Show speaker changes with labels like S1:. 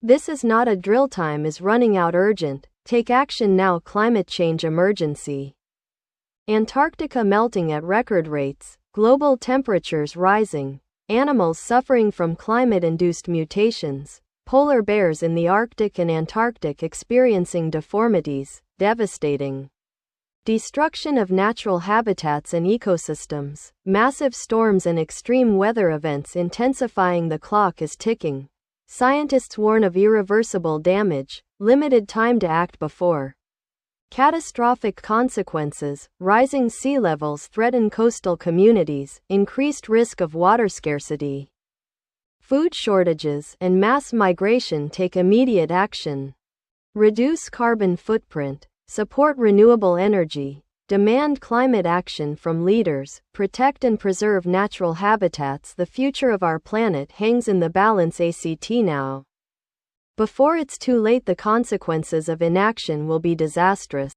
S1: This is not a drill, time is running out, urgent. Take action now, climate change emergency. Antarctica melting at record rates, global temperatures rising, animals suffering from climate-induced mutations, polar bears in the Arctic and Antarctic experiencing deformities, devastating destruction of natural habitats and ecosystems, massive storms and extreme weather events intensifying. The clock is ticking. Scientists warn of irreversible damage, limited time to act before catastrophic consequences. Rising sea levels threaten coastal communities, increased risk of water scarcity, food shortages, and mass migration. Take immediate action. Reduce carbon footprint, support renewable energy, demand climate action from leaders, protect and preserve natural habitats. The future of our planet hangs in the balance. Act now, before it's too late. The consequences of inaction will be disastrous.